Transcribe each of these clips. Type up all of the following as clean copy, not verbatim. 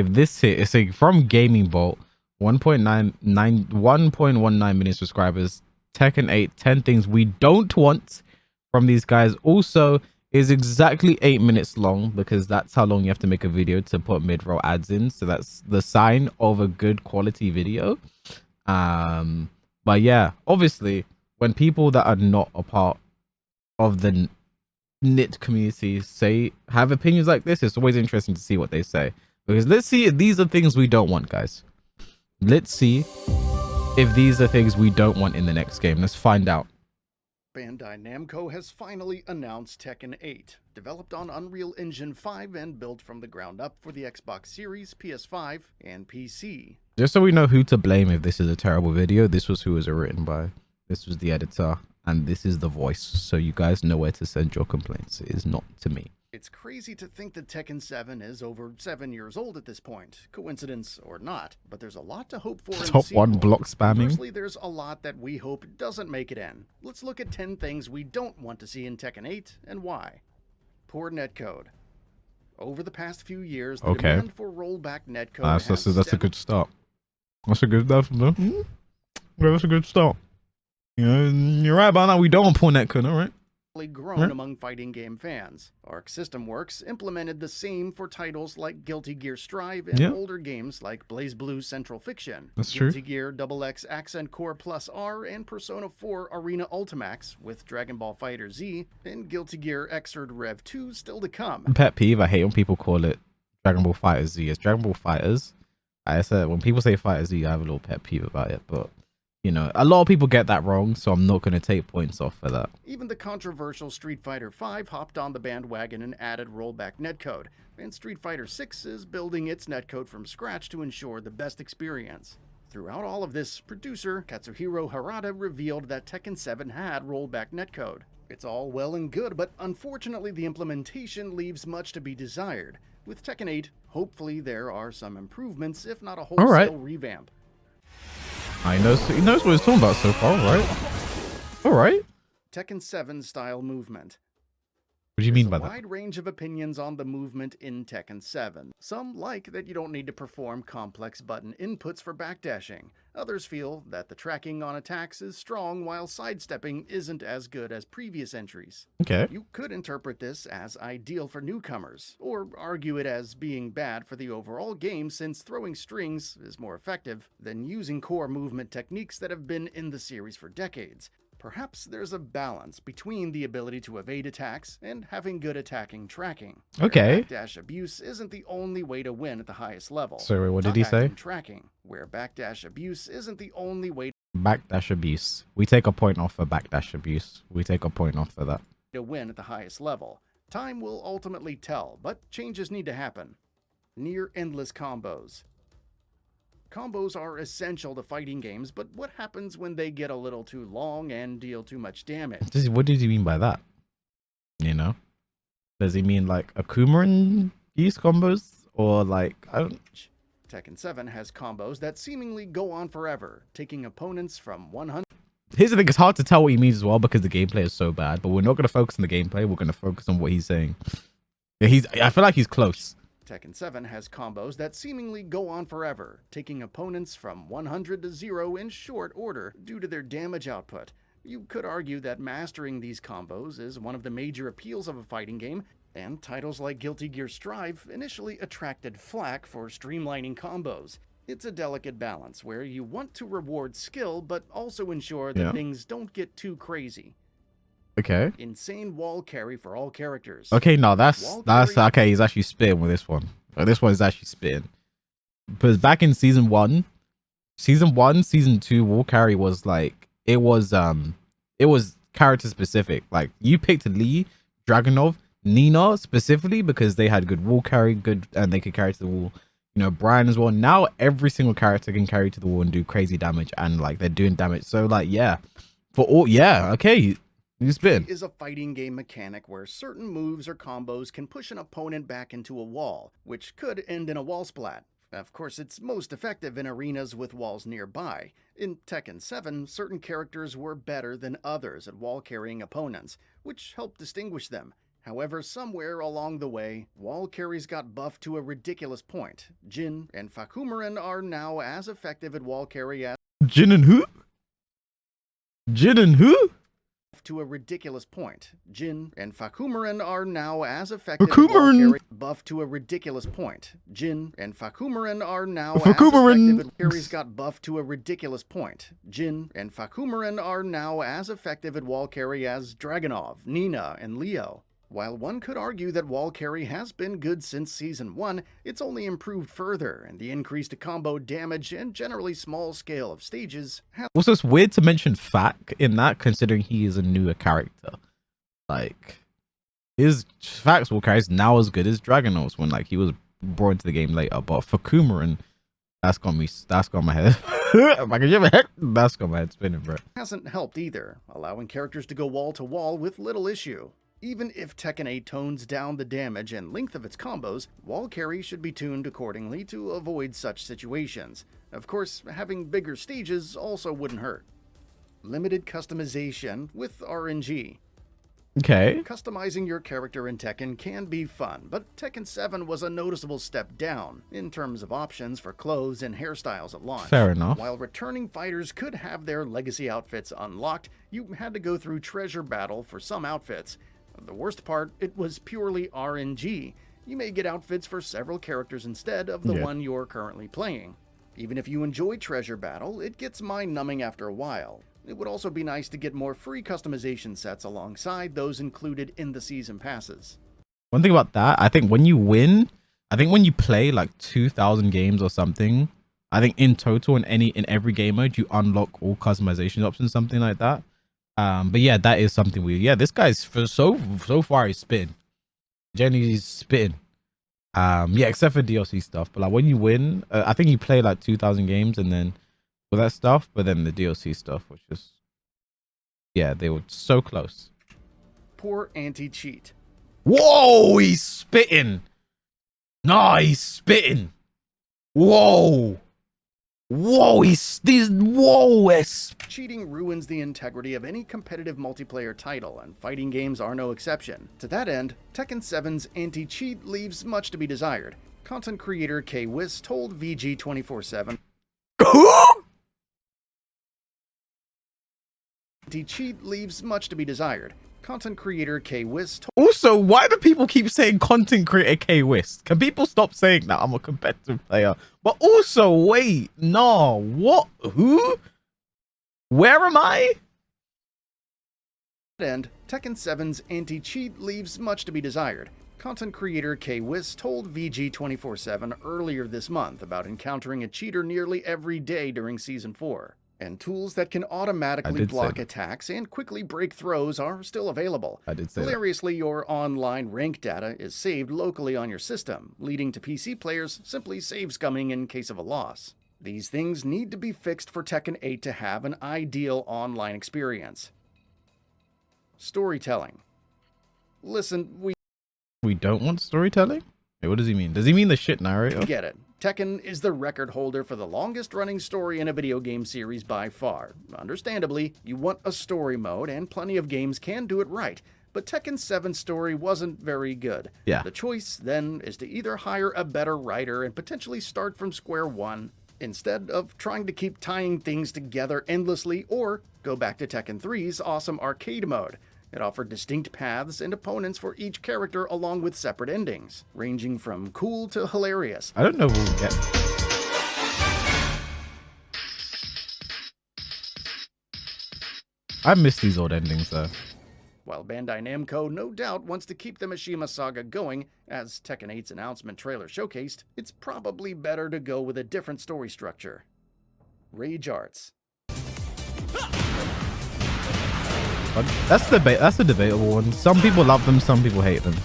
if this hit, it's like from Gaming Bolt, 1.19 million subscribers. Tekken 8, 10 things we don't want from these guys. Also, is exactly 8 minutes long because that's how long you have to make a video to put mid-roll ads in. So that's the sign of a good quality video. But yeah, obviously, when people that are not a part of the knit community have opinions like this, it's always interesting to see what they say. Because let's see if these are things we don't want, guys. Let's see if these are things we don't want in the next game. Let's find out. Bandai Namco has finally announced Tekken 8, developed on Unreal Engine 5 and built from the ground up for the Xbox Series, PS5, and PC. Just so we know who to blame if this is a terrible video, this was who it was written by. This was the editor, and this is the voice, so you guys know where to send your complaints. It is not to me. It's crazy to think that Tekken 7 is over 7 years old at this point, coincidence or not, but there's a lot to hope for in the Top sequel. 1 block spamming. Firstly, there's a lot that we hope doesn't make it in. Let's look at 10 things we don't want to see in Tekken 8 and why. Poor netcode. Over the past few years, the demand for rollback netcode that's a good start. That's a good that's a good start. You know, you're right about that. We don't want poor netcode, all right? Grown among fighting game fans. Arc System Works implemented the same for titles like Guilty Gear Strive and older games like BlazBlue Central Fiction. That's Guilty true. Gear XX Accent Core Plus R and Persona 4 Arena Ultimax with Dragon Ball Fighter Z and Guilty Gear Xrd Rev 2 still to come. Pet peeve, I hate when people call it Dragon Ball Fighter Z. It's Dragon Ball Fighters. I said when people say Fighter Z, I have a little pet peeve about it, but you know, a lot of people get that wrong, so I'm not going to take points off for that. Even the controversial Street Fighter V hopped on the bandwagon and added rollback netcode, and Street Fighter VI is building its netcode from scratch to ensure the best experience. Throughout all of this, producer Katsuhiro Harada revealed that Tekken 7 had rollback netcode. It's all well and good, but unfortunately the implementation leaves much to be desired. With Tekken 8, hopefully there are some improvements, if not a wholesale revamp. He knows what he's talking about so far, right? All right. Tekken 7 style movement. What do you mean by There's that? a wide range of opinions on the movement in Tekken 7. Some like that you don't need to perform complex button inputs for backdashing. Others feel that the tracking on attacks is strong while sidestepping isn't as good as previous entries. Okay. You could interpret this as ideal for newcomers, or argue it as being bad for the overall game since throwing strings is more effective than using core movement techniques that have been in the series for decades. Perhaps there's a balance between the ability to evade attacks and having good attacking tracking. Okay. Backdash abuse isn't the only way to win at the highest level. Sorry, what did he say? Tracking, where backdash abuse isn't the only way Backdash abuse. We take a point off for backdash abuse. We take a point off for that. to win at the highest level. Time will ultimately tell, but changes need to happen. Near endless combos. Combos are essential to fighting games, but what happens when they get a little too long and deal too much damage? What does he mean by that? You know? Does he mean like Akuma and these combos? Or like, I don't... Tekken 7 has combos that seemingly go on forever, taking opponents from 100... Here's the thing, it's hard to tell what he means as well because the gameplay is so bad, but we're not going to focus on the gameplay, we're going to focus on what he's saying. I feel like he's close. Tekken 7 has combos that seemingly go on forever, taking opponents from 100 to 0 in short order due to their damage output. You could argue that mastering these combos is one of the major appeals of a fighting game, and titles like Guilty Gear Strive initially attracted flack for streamlining combos. It's a delicate balance where you want to reward skill but also ensure that things don't get too crazy. Okay. Insane wall carry for all characters. Okay, no, that's okay. He's actually spitting with this one. This one is actually spitting. Because back in season 1, season 2, wall carry was like it was character specific. Like you picked Lee, Dragunov, Nina specifically because they had good wall carry, and they could carry to the wall. You know, Brian as well. Now every single character can carry to the wall and do crazy damage, and like they're doing damage. So like okay. Is a fighting game mechanic where certain moves or combos can push an opponent back into a wall, which could end in a wall splat. Of course, it's most effective in arenas with walls nearby. In Tekken 7, certain characters were better than others at wall carrying opponents, which helped distinguish them. However, somewhere along the way, wall carries got buffed to a ridiculous point. Jin and Fakumaran are now as effective at wall carry as Jin and who? Jin and who? to a ridiculous point. Jin and Fakumaran are now as effective at Fakumaran. wall carry buffed to a ridiculous point. Jin and Fakumaran are now Fakumaran. as effective at carries got buffed to a ridiculous point. Jin and Fakumaran are now as effective at wall carry as Dragunov, Nina, and Leo. While one could argue that wall carry has been good since Season 1, it's only improved further, and the increased combo damage and generally small scale of stages has Also, it's weird to mention Fak in that, considering he is a newer character. Like, his Fak's wall carry is now as good as Dragunov's when, like, he was brought into the game later. But for Kumaran, that's got my head. That's got my head spinning, bro. hasn't helped either, allowing characters to go wall to wall with little issue. Even if Tekken 8 tones down the damage and length of its combos, wall carry should be tuned accordingly to avoid such situations. Of course, having bigger stages also wouldn't hurt. Limited customization with RNG. Okay. Customizing your character in Tekken can be fun, but Tekken 7 was a noticeable step down in terms of options for clothes and hairstyles at launch. Fair enough. While returning fighters could have their legacy outfits unlocked, you had to go through treasure battle for some outfits. The worst part, it was purely RNG. You may get outfits for several characters instead of the one you're currently playing. Even if you enjoy treasure battle, it gets mind-numbing after a while. It would also be nice to get more free customization sets alongside those included in the season passes. One thing about that, I think when you win, I think when you play like 2,000 games or something, I think in total in every game mode you unlock all customization options, something like that. But yeah, that is something weird. Yeah, this guy's for so far he's spitting. Jenny's spitting. Yeah, except for DLC stuff. But like when you win, I think you play like 2,000 games and then with that stuff, but then the DLC stuff was just, yeah, they were so close. Poor anti-cheat. Whoa, he's spitting. Nah, he's spitting. Whoa. Whoa, whoa. Cheating ruins the integrity of any competitive multiplayer title, and fighting games are no exception. To that end, Tekken 7's anti-cheat leaves much to be desired. Content creator K-Wiss told VG247, Anti-cheat leaves much to be desired. Content creator K-Wiss told Also, why do people keep saying content creator K-Wiss? Can people stop saying that? I'm a competitive player. But also, wait, no, what? Who? Where am I? end, Tekken 7's anti-cheat leaves much to be desired. Content creator K-Wiss told VG247 earlier this month about encountering a cheater nearly every day during Season 4. And tools that can automatically block attacks and quickly break throws are still available. I did say Hilariously, your online rank data is saved locally on your system, leading to PC players simply save scumming in case of a loss. These things need to be fixed for Tekken 8 to have an ideal online experience. Storytelling. Listen, we don't want storytelling? Wait, what does he mean? Does he mean the shit narrator? Get it. Tekken is the record holder for the longest running story in a video game series by far. Understandably, you want a story mode, and plenty of games can do it right, but Tekken 7's story wasn't very good. Yeah. The choice, then, is to either hire a better writer and potentially start from square one, instead of trying to keep tying things together endlessly, or go back to Tekken 3's awesome arcade mode. It offered distinct paths and opponents for each character along with separate endings, ranging from cool to hilarious. I don't know who we'll get. I miss these old endings though. While Bandai Namco no doubt wants to keep the Mishima saga going, as Tekken 8's announcement trailer showcased, it's probably better to go with a different story structure. Rage Arts. But that's a debatable one. Some people love them, some people hate them.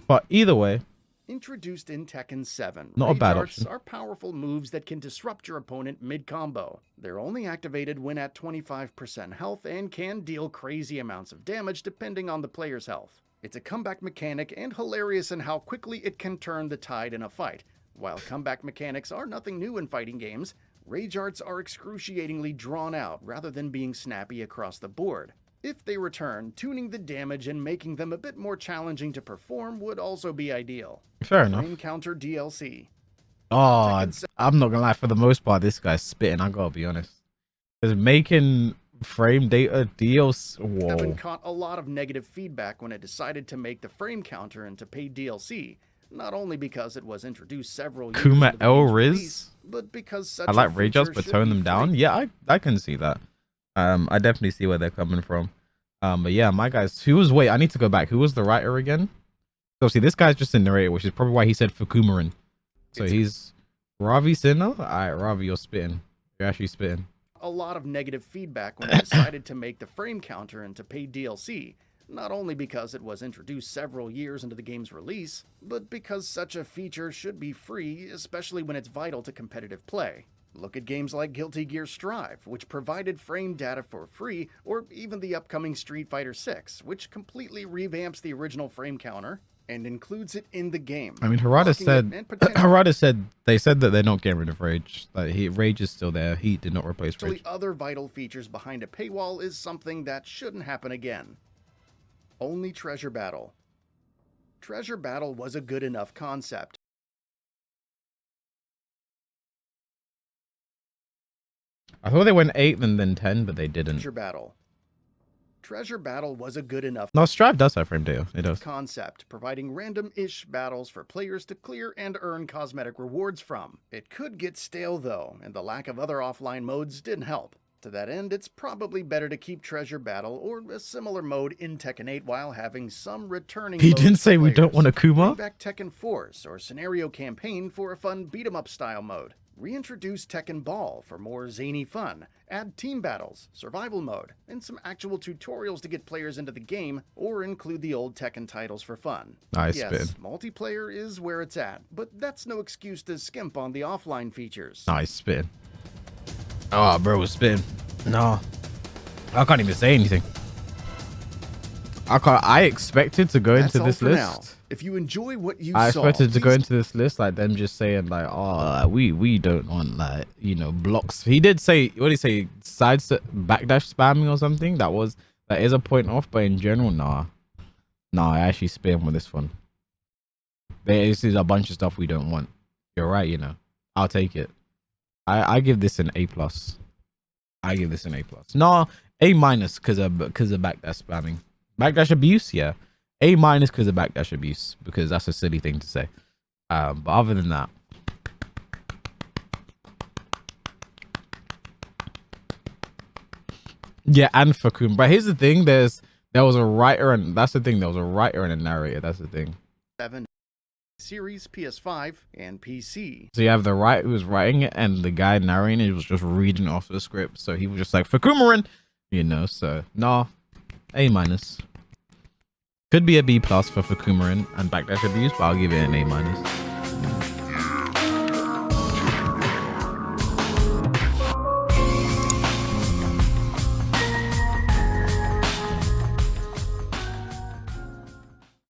But either way, Introduced in Tekken 7, not a bad Rage Arts option. are powerful moves that can disrupt your opponent mid-combo. They're only activated when at 25% health and can deal crazy amounts of damage depending on the player's health. It's a comeback mechanic and hilarious in how quickly it can turn the tide in a fight. While comeback mechanics are nothing new in fighting games, Rage Arts are excruciatingly drawn out rather than being snappy across the board. If they return, tuning the damage and making them a bit more challenging to perform would also be ideal. Fair enough. Frame counter DLC. Oh, I'm not gonna lie. For the most part, this guy's spitting. I gotta be honest. Because making frame data DLC. Whoa. Tekken caught a lot of negative feedback when it decided to make the frame counter into paid DLC. Not only because it was introduced several years Kuma into the El game's Riz. release, but because such I like a rage feature ups, but should tone be them down. free. Yeah, I can see that. I definitely see where they're coming from. But yeah, my guys, wait, I need to go back. Who was the writer again? So see, this guy's just a narrator, which is probably why he said Fukumaran. So he's Ravi Sinha. All right, Ravi, you're spitting. You're actually spitting. A lot of negative feedback when it decided to make the frame counter into paid DLC. Not only because it was introduced several years into the game's release, but because such a feature should be free, especially when it's vital to competitive play. Look at games like Guilty Gear Strive, which provided frame data for free, or even the upcoming Street Fighter 6, which completely revamps the original frame counter and includes it in the game. I mean, Harada said they said that they're not getting rid of rage. Like rage is still there. Heat did not replace rage. Other vital features behind a paywall is something that shouldn't happen again. Only Treasure Battle. Treasure Battle was a good enough concept. I thought they went 8 and then 10, but they didn't. Treasure Battle was a good enough No, Strive does have frame data. It does. concept, providing random-ish battles for players to clear and earn cosmetic rewards from. It could get stale though, and the lack of other offline modes didn't help. To that end, it's probably better to keep Treasure Battle or a similar mode in Tekken 8 while having some returning He modes didn't for say we don't players. want a Kuma? Bring back Tekken Force or Scenario Campaign for a fun beat-em-up style mode. Reintroduce Tekken Ball for more zany fun. Add team battles, survival mode, and some actual tutorials to get players into the game, or include the old Tekken titles for fun. Nice yes, spin. multiplayer is where it's at, but that's no excuse to skimp on the offline features. Nice spin. Oh, bro, spin. No, I can't even say anything. I expected to go into this list. Now. If you enjoy what you I expected to go into this list like them just saying like, oh, we don't want like, you know, blocks. He did say, what did he say, backdash spamming or something. That is a point off, but in general, nah, I actually spam with this one. This is a bunch of stuff we don't want. You're right, you know, I'll take it. I give this an A+. I give this an A+. No, A- because of backdash spamming. Backdash abuse, yeah. A- because of backdash abuse, because that's a silly thing to say. But other than that, yeah, and Fakun. But here's the thing: there was a writer, and that's the thing. There was a writer and a narrator. That's the thing. 7 Series, PS5, and PC. So you have the writer who was writing it, and the guy narrating it was just reading off the script. So he was just like Fakumaran, you know. So no, A-. Could be a B+ for Fakumaran and backdash abuse, but I'll give it an A-.